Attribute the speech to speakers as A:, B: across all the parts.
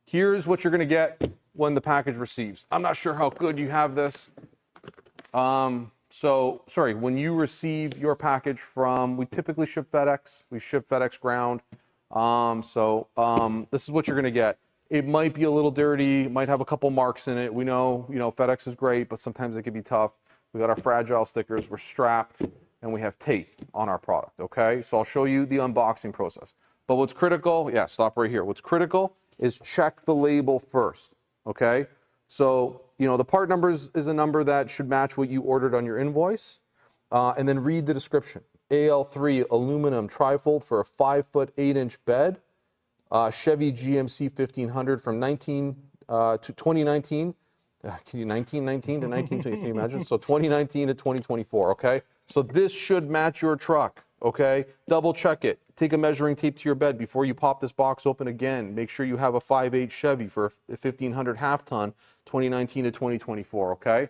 A: here's what you're going to get when the package receives. I'm not sure how good you have this. When you receive your package from, we typically ship FedEx. We ship FedEx ground. This is what you're going to get. It might be a little dirty, might have a couple marks in it. We know, FedEx is great, but sometimes it can be tough. We got our fragile stickers, we're strapped, and we have tape on our product, okay? So I'll show you the unboxing process. But what's critical, stop right here. What's critical is check the label first, okay? So, the part number is a number that should match what you ordered on your invoice, and then read the description. AL3 aluminum trifold for a 5-foot 8-inch bed, Chevy GMC 1500 from 2019. Can you 1919 to 19? Can you imagine? So 2019 to 2024. Okay. So this should match your truck. Okay. Double check it. Take a measuring tape to your bed before you pop this box open again. Make sure you have a 5.8 Chevy for a 1500 half ton, 2019 to 2024. Okay.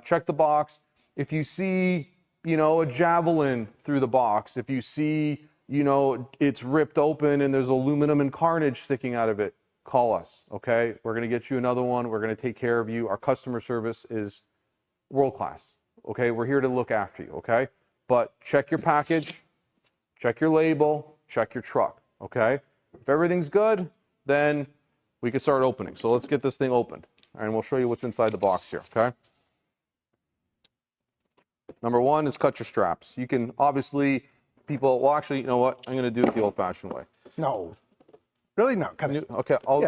A: Check the box. If you see, a Javelin through the box, if you see, it's ripped open and there's aluminum and carnage sticking out of it, call us, okay? We're going to get you another one. We're going to take care of you. Our customer service is world class, okay? We're here to look after you, okay? But check your package, check your label, check your truck, okay? If everything's good, then we can start opening. So let's get this thing opened, and we'll show you what's inside the box here, okay? Number one is cut your straps. You can obviously, well, actually, you know what? I'm going to do it the old-fashioned way.
B: No. Really? No. Cut it.
A: Okay. I'm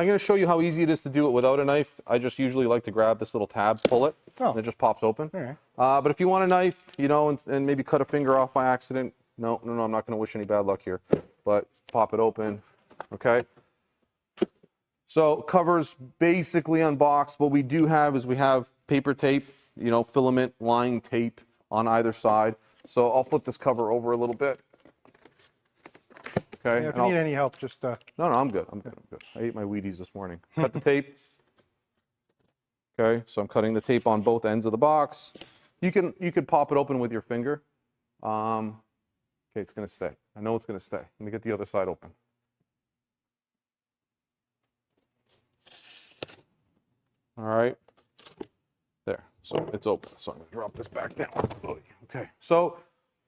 A: going to show you how easy it is to do it without a knife. I just usually like to grab this little tab, pull it, and it just pops open.
B: All right.
A: But if you want a knife, and maybe cut a finger off by accident, no, I'm not going to wish any bad luck here. But pop it open, okay? So covers basically unboxed. What we do have is we have paper tape, filament line tape on either side. So I'll flip this cover over a little bit. Okay.
B: Yeah, if you need any help, just
A: No, I'm good. I'm good. I ate my Wheaties this morning. Cut the tape. Okay, so I'm cutting the tape on both ends of the box. You could pop it open with your finger. Okay, it's gonna stay. I know it's gonna stay. Let me get the other side open. All right. There. So it's open. So I'm gonna drop this back down. Okay. So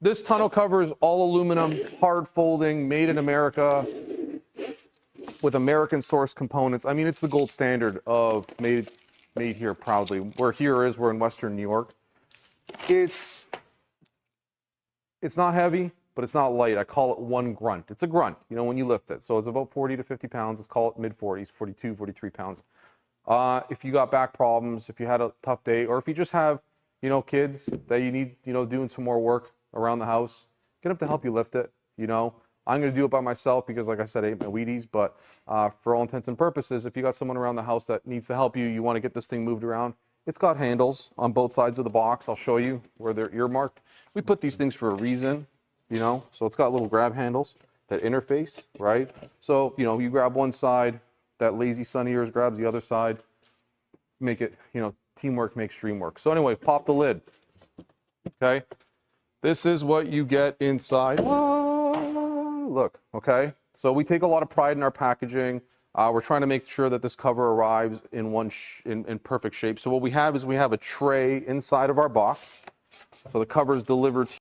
A: this tonneau cover is all aluminum, hard folding, made in America, with American sourced components. I mean, it's the gold standard of made here proudly. We're in Western New York. It's not heavy, but it's not light. I call it one grunt. It's a grunt, when you lift it. So it's about 40 to 50 pounds. Let's call it mid 40s, 42, 43 pounds. If you got back problems, if you had a tough day, or if you just have, kids that you need, doing some more work around the house, get them to help you lift it. I'm going to do it by myself because, like I said, I ate my Wheaties. But for all intents and purposes, if you got someone around the house that needs to help you, you want to get this thing moved around, it's got handles on both sides of the box. I'll show you where they're earmarked. We put these things for a reason, so it's got little grab handles that interface, right? So, you grab one side, that lazy son of yours grabs the other side, make it, teamwork makes dream work. So anyway, pop the lid, okay? This is what you get inside. Look, okay? So we take a lot of pride in our packaging. We're trying to make sure that this cover arrives in in perfect shape. So what we have is we have a tray inside of our box. So the cover is delivered to